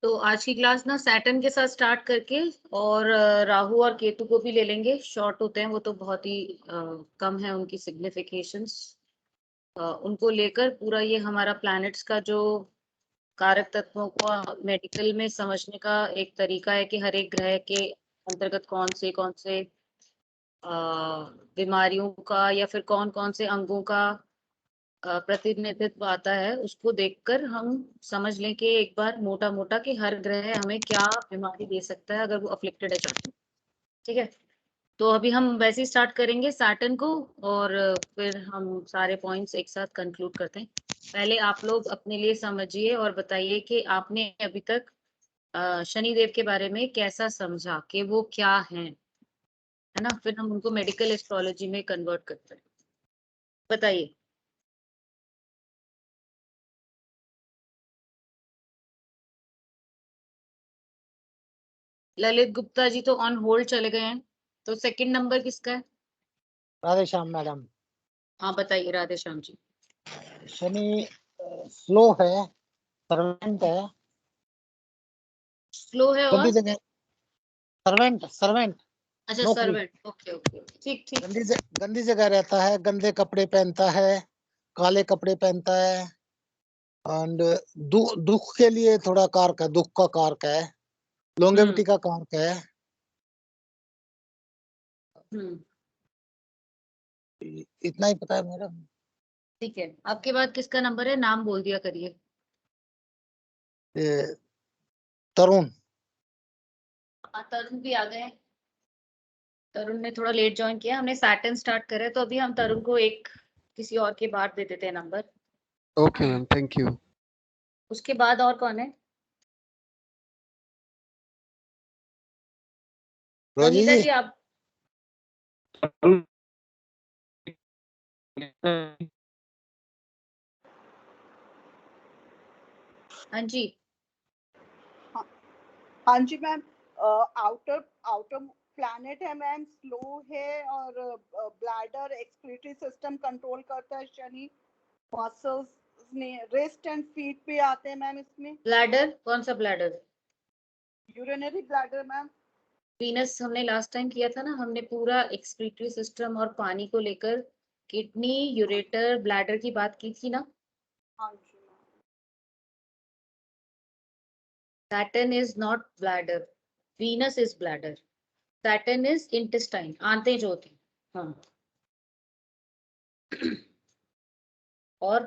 तो आज की क्लास ना सैटर्न के साथ स्टार्ट करके और राहु और केतु को भी ले लेंगे। शॉर्ट होते हैं वो तो बहुत ही कम है उनकी सिग्निफिकेशंस। उनको लेकर पूरा ये हमारा प्लैनेट्स का जो कारक तत्वों को मेडिकल में समझने का एक तरीका है कि हर एक ग्रह के अंतर्गत कौन से बीमारियों का या फिर कौन कौन से अंगों का प्रतिनिधित्व आता है, उसको देखकर हम समझ लें कि एक बार मोटा मोटा कि हर ग्रह हमें क्या बीमारी दे सकता है अगर वो अफ्लिक्टेड है चाहे। ठीक है, तो अभी हम वैसे ही स्टार्ट करेंगे सैटर्न को और फिर हम सारे पॉइंट्स एक साथ कंक्लूड करते हैं। पहले आप लोग अपने लिए समझिए और बताइए कि आपने अभी तक शनि देव के बारे में कैसा समझा कि वो क्या है ना। फिर हम उनको मेडिकल एस्ट्रोलॉजी में कन्वर्ट करते हैं। बताइए। ललित गुप्ता जी तो ऑन होल्ड चले गए हैं, तो सेकंड नंबर किसका है? राधे श्याम मैडम। हाँ बताइए राधे श्याम जी। शनि स्लो है, सर्वेंट है, स्लो है गंदी और जगह। सर्वेंट सर्वेंट अच्छा नौकरी। सर्वेंट, ओके ओके ठीक ठीक। गंदी जगह रहता है, गंदे कपड़े पहनता है, काले कपड़े पहनता है। एंड दुख के लिए थोड़ा कारक है, दुख का कारक है, लॉन्गेविटी का कारक है। इतना ही पता है मैडम। ठीक है, आपके बाद किसका नंबर है? नाम बोल दिया करिए। ये तरुण। तरुण भी आ गए। तरुण ने थोड़ा लेट ज्वाइन किया, हमने सैटर्न स्टार्ट करे तो अभी हम तरुण को एक किसी और के बाद दे देते हैं number. Okay ma'am, thank you. उसके बाद और कौन है? रोजी रंगीता जी। जी आप। हाँ जी। हाँ जी मैम। आउटर आउटर प्लैनेट है मैम, स्लो है और ब्लैडर एक्सक्रीटरी सिस्टम कंट्रोल करता है शनि। मसल्स में रिस्ट एंड फीट पे आते हैं मैम। इसमें ब्लैडर कौन सा bladder? Urinary bladder ma'am. Venus हमने लास्ट टाइम किया था ना, हमने पूरा एक्सक्रीटरी सिस्टम और पानी को लेकर किडनी यूरेटर ब्लैडर की बात की थी ना। हाँ जी ma'am. Saturn is not bladder, Venus is bladder, Saturn is intestine, आंतें जो होती। हाँ। और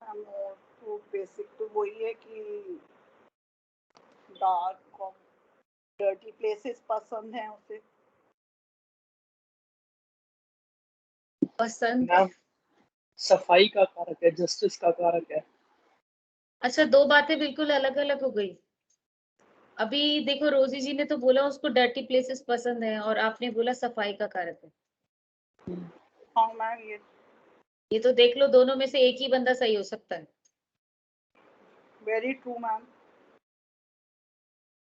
तो बेसिक तो वही है कि डार्क और डर्टी प्लेसेस पसंद हैं उसे। पसंद। मैम सफाई का कारक है, जस्टिस का कारक है। अच्छा, दो बातें बिल्कुल अलग अलग हो गई। अभी देखो, रोजी जी ने तो बोला उसको डर्टी प्लेसेस पसंद है और आपने बोला सफाई का कारक है। हाँ मैम, ये तो देख लो, दोनों में से एक ही बंदा सही हो सकता है। Very true ma'am.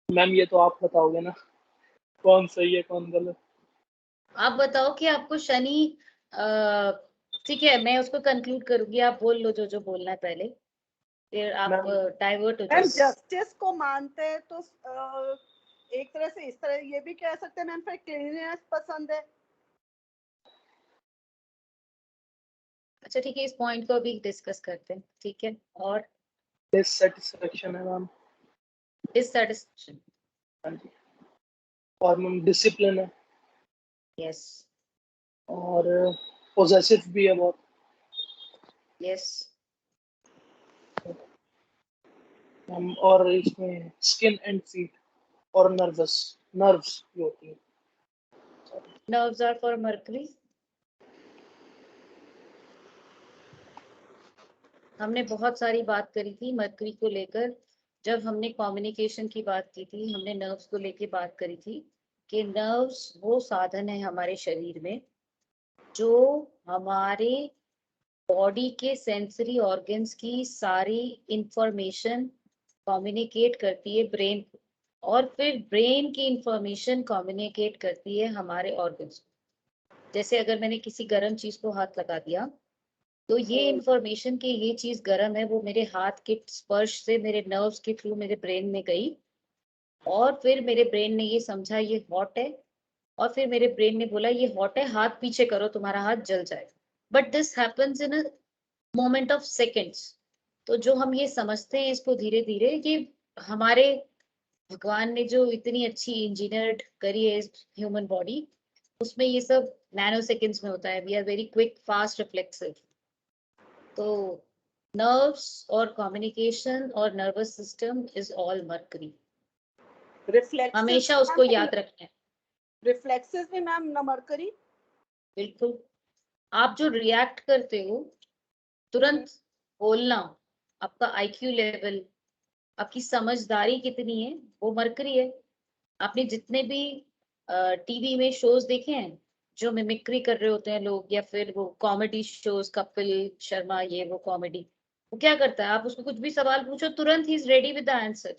मैम ये तो आप बताओगे ना कौन सही है कौन गलत। आप बताओ कि आपको शनि ठीक है, मैं उसको कंक्लूड करूंगी, आप बोल लो जो जो बोलना है पहले, फिर आप डाइवर्ट हो मैम जाओ। जस्टिस को मानते हैं तो एक तरह से इस तरह ये भी कह सकते हैं मैम, फिर क्लीननेस पसंद है। अच्छा ठीक है, इस पॉइंट को अभी डिस्कस करते हैं। ठीक है, और डिससेटिस्फेक्शन है मैम। डिससैटिस्फैक्शन। हाँ जी। और मैम डिसिप्लिन है। यस। और पोजेसिव भी है बहुत। यस। और इसमें स्किन एंड फीट और नर्व्स भी होती है। Nerves are for Mercury. हमने बहुत सारी बात करी थी मर्करी को लेकर। जब हमने कम्युनिकेशन की बात की थी, हमने नर्व्स को लेकर बात करी थी कि नर्व्स वो साधन है हमारे शरीर में जो हमारे बॉडी के सेंसरी ऑर्गन्स की सारी इंफॉर्मेशन कम्युनिकेट करती है ब्रेन को, और फिर ब्रेन की इंफॉर्मेशन कम्युनिकेट करती है हमारे ऑर्गन्स को। जैसे अगर मैंने किसी गर्म चीज को हाथ लगा दिया तो ये इंफॉर्मेशन कि ये चीज गर्म है वो मेरे हाथ के स्पर्श से मेरे नर्व्स के थ्रू मेरे ब्रेन में गई, और फिर मेरे ब्रेन ने ये समझा ये हॉट है, और फिर मेरे ब्रेन ने बोला ये हॉट है, हाथ पीछे करो तुम्हारा हाथ जल जाएगा। But this happens in a moment of seconds. तो जो हम ये समझते हैं इसको धीरे धीरे, ये हमारे भगवान ने जो इतनी अच्छी इंजीनियर्ड करी है ह्यूमन बॉडी, उसमें ये सब नैनो सेकेंड्स में होता है। We are very quick, fast, reflexive. तो नर्व्स और कम्युनिकेशन और nervous system is all Mercury. हमेशा उसको याद रखना है। रिफ्लेक्सेस में मैम मरकरी। बिल्कुल। आप जो रिएक्ट करते हो, तुरंत बोलना, आपका आईक्यू लेवल, आपकी समझदारी कितनी है, वो मरकरी है। आपने जितने भी टीवी में शोज देखे हैं जो मिमिक्री कर रहे होते हैं लोग, या फिर वो कॉमेडी शोज, कपिल शर्मा, ये वो कॉमेडी, वो क्या करता है, आप उसको कुछ भी सवाल पूछो तुरंत he is ready with the answer.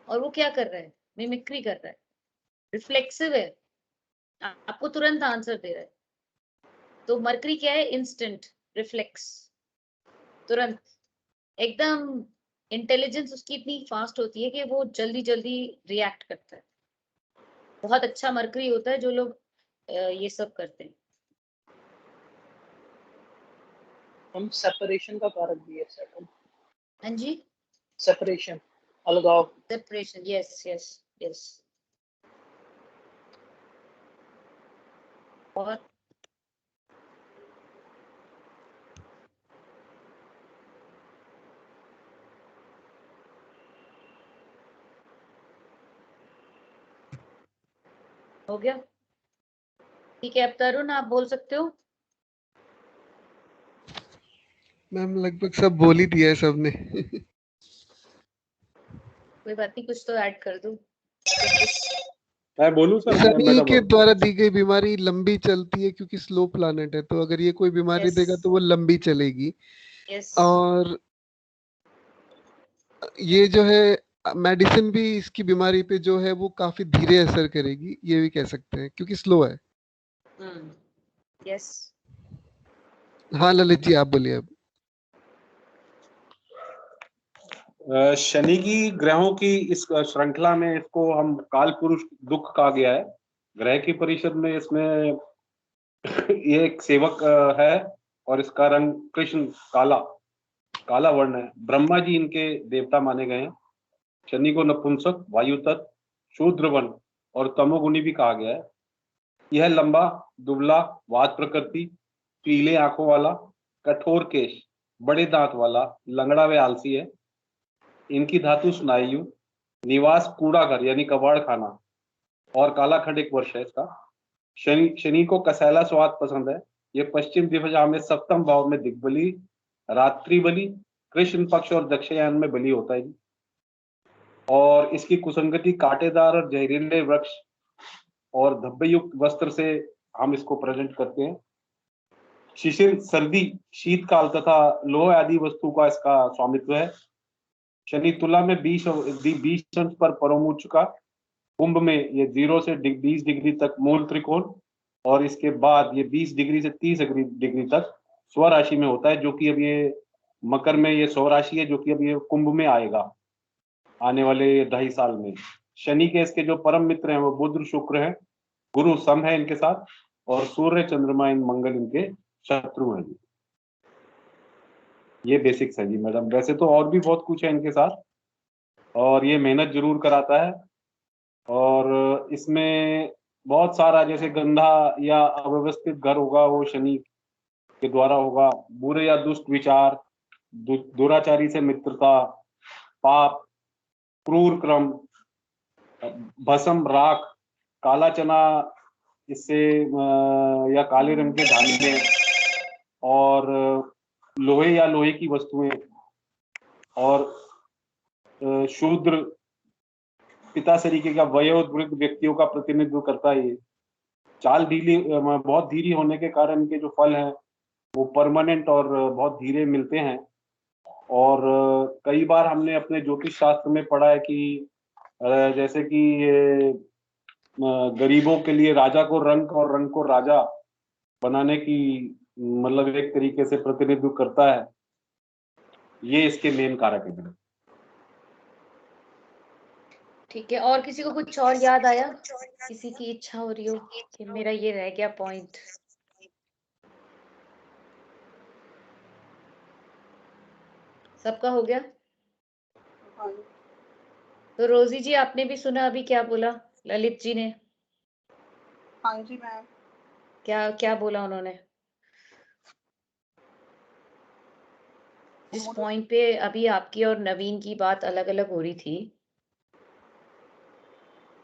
और वो क्या कर रहा है, मिमिक्री कर रहा है, रिफ्लेक्सिव है, आपको तुरंत आंसर दे रहा है। तो मरकरी क्या है, इंस्टेंट, रिफ्लेक्स, तुरंत, एकदम इंटेलिजेंस उसकी इतनी फास्ट होती है कि वो जल्दी जल्दी रिएक्ट करता है। बहुत अच्छा मरकरी होता है जो लोग ये सब करते हैं। हम सेपरेशन का कारक भी है सेटल। हाँ जी, सेपरेशन, अलगाव। Separation, yes yes yes. और हो गया? ठीक है, अब तरुण आप बोल सकते हो। मैम लगभग सब बोल ही दिया है सबने। कोई बात नहीं, कुछ तो ऐड कर दूं। मैं बोलूं सर? शनि मैडम के द्वारा दी गई बीमारी लंबी चलती है क्योंकि स्लो प्लैनेट है, तो अगर ये कोई बीमारी Yes. देगा तो वो लंबी चलेगी। यस, और ये जो है मेडिसिन भी इसकी बीमारी पे जो है वो काफी धीरे असर करेगी, ये भी कह सकते हैं क्योंकि स्लो है। यस। हाँ ललित जी आप बोलिए अब। शनि की ग्रहों की इस श्रृंखला में इसको हम काल पुरुष दुख कहा गया है। ग्रह की परिषद में इसमें ये एक सेवक है और इसका रंग कृष्ण काला वर्ण है। ब्रह्मा जी इनके देवता माने गए हैं। शनि को नपुंसक, वायु तत्व, शूद्रवन और तमोगुणी भी कहा गया है। यह लंबा, दुबला, वात प्रकृति, पीले आंखों वाला, कठोर केश, बड़े दांत वाला, लंगड़ा व आलसी है। इनकी धातु स्नायु, निवास कूड़ा घर यानी कबाड़ खाना, और कालाखंड एक वर्ष है इसका। शनि को कसैला स्वाद पसंद है। ये पश्चिम दिशा में सप्तम भाव में दिग्बली, रात्रि बलि, कृष्ण पक्ष और दक्षयान में बलि होता है। और इसकी कुसंगति कांटेदार और जहरीले वृक्ष और धब्बे युक्त वस्त्र से हम इसको प्रेजेंट करते हैं। शिशिर सर्दी, शीतकाल तथा लोह आदि वस्तु का इसका स्वामित्व है। शनि तुला में 20 अंश पर परम उच्च का, कुंभ में ये 0 से 20 डिग्री तक मूल त्रिकोण, और इसके बाद ये 20 डिग्री से 30 डिग्री तक स्व राशि में होता है, जो कि अब ये मकर में ये स्व राशि है, जो कि अब ये कुंभ में आएगा आने वाले 2.5 साल में। शनि के इसके जो परम मित्र हैं वो बुध शुक्र है, गुरु सम है इनके साथ, और सूर्य चंद्रमा इन मंगल इनके शत्रु हैं जी। ये बेसिक्स है जी मैडम। वैसे तो और भी बहुत कुछ है इनके साथ, और ये मेहनत जरूर कराता है। और इसमें बहुत सारा, जैसे गंदा या अव्यवस्थित घर होगा वो शनि के द्वारा होगा। बुरे या दुष्ट विचार, दुराचारी से मित्रता, पाप, क्रूर क्रम, भस्म, राख, काला चना इससे या काले रंग के धान्य, और लोहे या लोहे की वस्तुएं, और शूद्र पिता तरीके का वयोवृद्ध व्यक्तियों का प्रतिनिधित्व करता है। ये चाल ढीली, बहुत धीरी होने के कारण इनके जो फल हैं वो परमानेंट और बहुत धीरे मिलते हैं। और कई बार हमने अपने ज्योतिष शास्त्र में पढ़ा है कि जैसे कि ये गरीबों के लिए राजा को रंक और रंक को राजा बनाने की मतलब एक तरीके से प्रतिनिधित्व करता है, ये इसके मेन कारक है मैडम। ठीक है, और किसी को कुछ और याद आया? किसी की इच्छा हो रही हो कि मेरा ये रह गया पॉइंट? सबका हो गया? हाँ तो रोजी जी, आपने भी सुना अभी क्या बोला ललित जी ने? हाँ जी मैम। क्या क्या बोला उन्होंने? जिस पॉइंट पे अभी आपकी और नवीन की बात अलग अलग हो रही थी,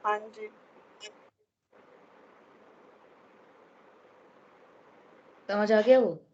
हाँ जी समझ आ गया वो?